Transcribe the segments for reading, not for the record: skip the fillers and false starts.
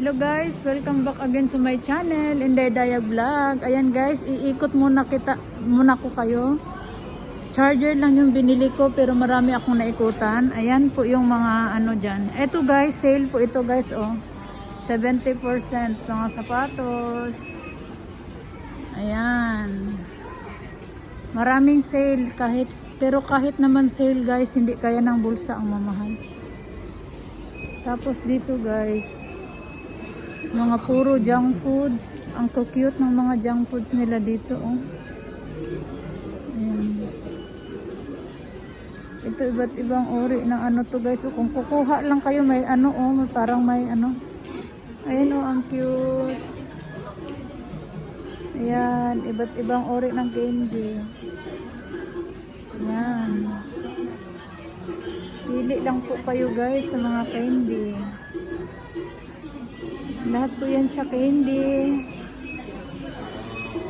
Hello guys, welcome back again to my channel, Inday Dayag Vlog. Ayan guys, iikot muna ko kayo. Charger lang yung binili ko pero marami akong naikutan. Ayan po yung mga ano dyan. Eto guys, sale po ito guys oh. 70% mga sapatos. Ayan. Maraming sale pero kahit naman sale guys, hindi kaya ng bulsa ang mamahal. Tapos dito guys, mga puro junk foods. Ang cute ng mga junk foods nila dito oh. Ayan. Ito iba't ibang uri ng ano to guys. Kung kukuha lang kayo may ano oh, parang may ano. Ayan oh, ang cute. Ayan, iba't ibang uri ng candy. Ayan. Pili lang po kayo guys sa mga candy. Lahat po yan siya candy.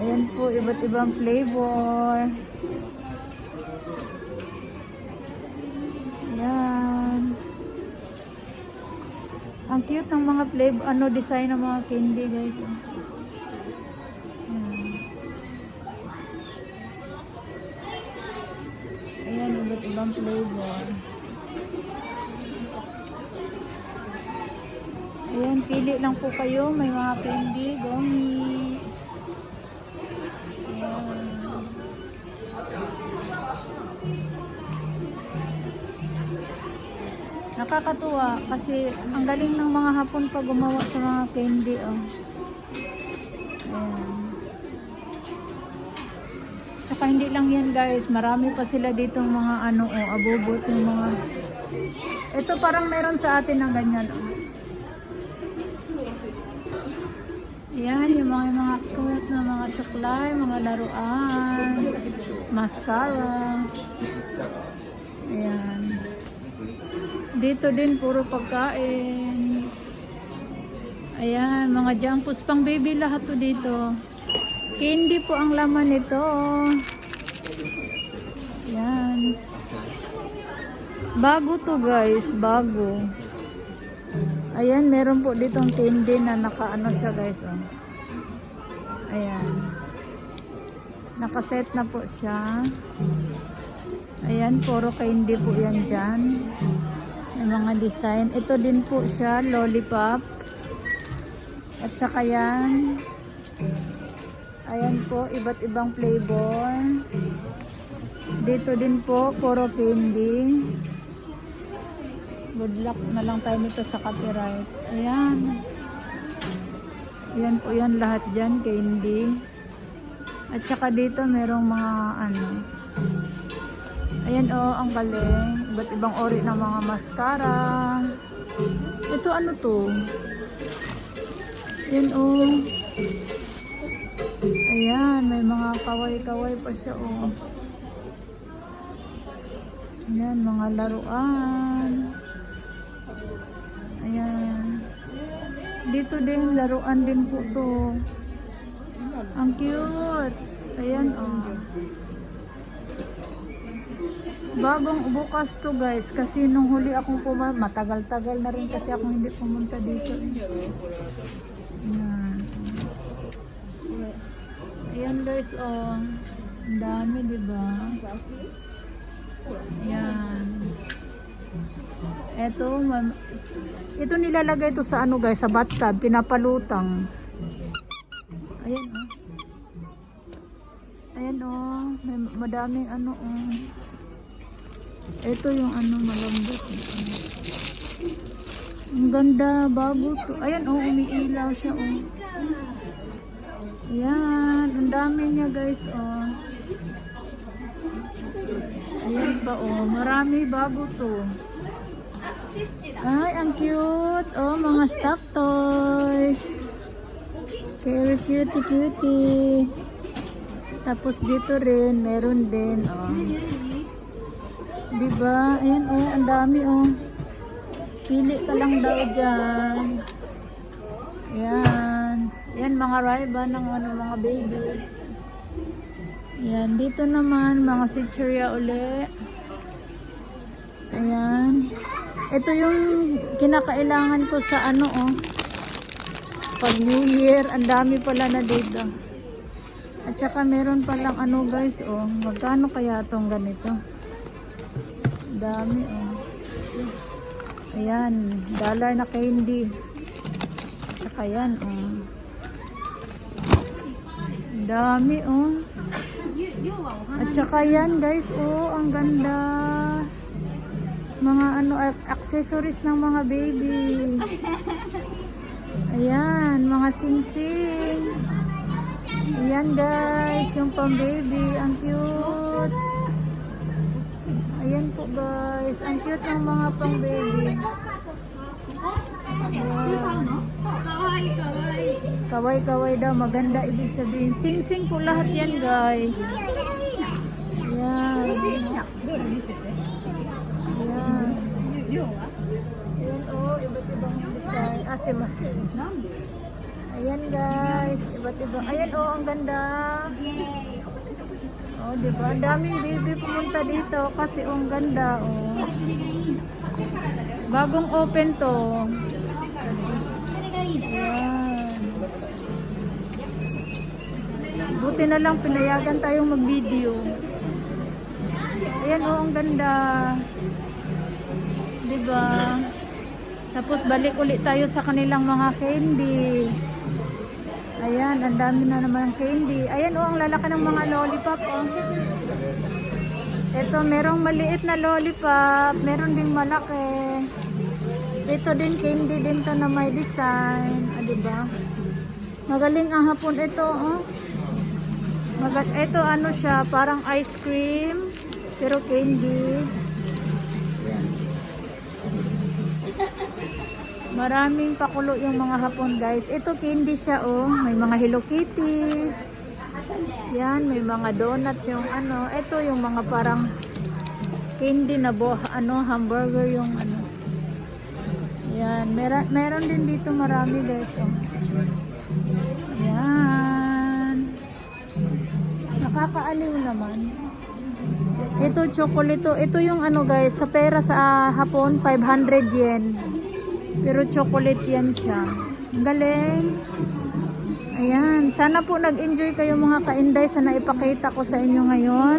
Ayan po, iba't ibang flavor. Ayan. Ang cute ng mga flavor, design ng mga candy guys. Ayan, iba't ibang flavor. Ayan, pili lang po kayo. May mga candy, gummy. Ayan. Nakakatuwa kasi ang galing ng mga Hapon pa gumawa sa mga candy. Oh. Ayan. Tsaka hindi lang yan guys. Marami pa sila ditong mga abubot yung mga... Ito parang meron sa atin ng ganyan. Oh. Yan, yung mga cute na mga suklay, mga laruan, mascara. Ayan. Dito din, puro pagkain. Ayan, mga junk foods. Pang baby lahat to dito. Candy po ang laman nito. Ayan. Bago to guys, bago. Ayan, meron po ditong candy na nakaano siya guys oh. Ayan. Nakaset na po siya. Ayan, puro candy po yan dyan. May mga design. Ito din po siya, lollipop. At saka yan. Ayan po, iba't ibang flavor. Dito din po, puro candy. Good luck na lang tayo nito sa copyright. Ayan. Ayan po yan lahat dyan, candy. At saka dito merong mga Ayan oh, ang galing. Iba't ibang ori ng mga mascara. Ito ano to? Ayan oh. Ayan, may mga kaway-kaway pa siya oh. Ayan, mga laruan. Ayan. Dito din, laruan din po to. Ang cute. Ayan, oh. Bagong bukas to guys. Kasi nung huli akong matagal-tagal na rin kasi ako hindi pumunta dito. Ayan. Ayan guys, oh. Ang dami, diba? Ayan. Ito nilalagay ito sa guys, sa bathtub, pinapalutang. Ayan oh. Ayan oh, may madaming oh. Ito yung malambot. Ang ganda, bago to. Ayan oh, umiilaw siya oh. Ayan, ang dami niya guys oh. Ayan pa oh, marami bago to. Ay, ang cute. Oh, mga stuffed toys. Very cutie. Tapos dito rin, meron din. Oh. Diba? Ayan, oh, ang dami, oh. Pili ka lang daw dyan. Ayan. Ayan, mga Ray-Ban ng mga baby. Ayan, dito naman, mga Sitcheria uli. Ayan. Ito yung kinakailangan ko sa pag New Year, ang dami pala na dito. At saka meron palang ano guys, oh, magkano kaya tong ganito? Dami, oh. Ayan, dollar na candy. At saka yan, oh. Dami, oh. At saka yan guys, oh, ang ganda. Mga ano, accessories ng mga baby. Ayan, mga singsing. Ayan guys, yung pang baby, ang cute. Ayan po guys, ang cute ng mga pang baby. Kaway-kaway daw, maganda ibig sabihin. Sing-sing po lahat yan guys. Ayan. Ayan. Ayan oh, iba't ibang design. Asimas. Ayan guys, iba't ibang. Ayan oh, ang ganda. Oh, diba? Ang daming baby pumunta dito kasi oh, ang ganda oh. Bagong open to. Ayan. Buti na lang pinayagan tayong mag-video. Ayan oh, ang ganda. Diba? Tapos balik ulit tayo sa kanilang mga candy. Ayan, ang dami na naman candy. Ayan oh, ang lalaki ng mga lollipop oh. Ito, merong maliit na lollipop, meron ding malaki. Ito din candy din to na may design, ah, diba? Magaling ang hapon ito oh. Ito ano siya, parang ice cream, pero candy. Ayan. Maraming pakulo yung mga hapon guys. Ito candy siya oh. May mga Hello Kitty. Yan, may mga donuts yung ano. Ito yung mga parang candy na hamburger yung ano. Yan, meron din dito marami guys oh. Yan. Nakakaaliw naman. Ito chocolate. Ito yung ano guys, sa pera sa hapon 500 yen. Pero chocolate yan siya. Ang galing. Ayan. Sana po nag-enjoy kayo mga kainday sa naipakita ko sa inyo ngayon.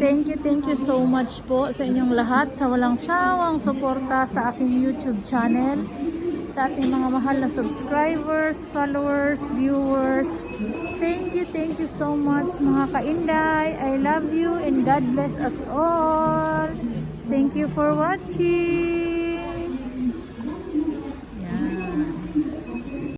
Thank you so much po sa inyong lahat sa walang sawang suporta sa aking YouTube channel. Sa ating mga mahal na subscribers, followers, viewers. Thank you so much mga kainday. I love you and God bless us all. Thank you for watching.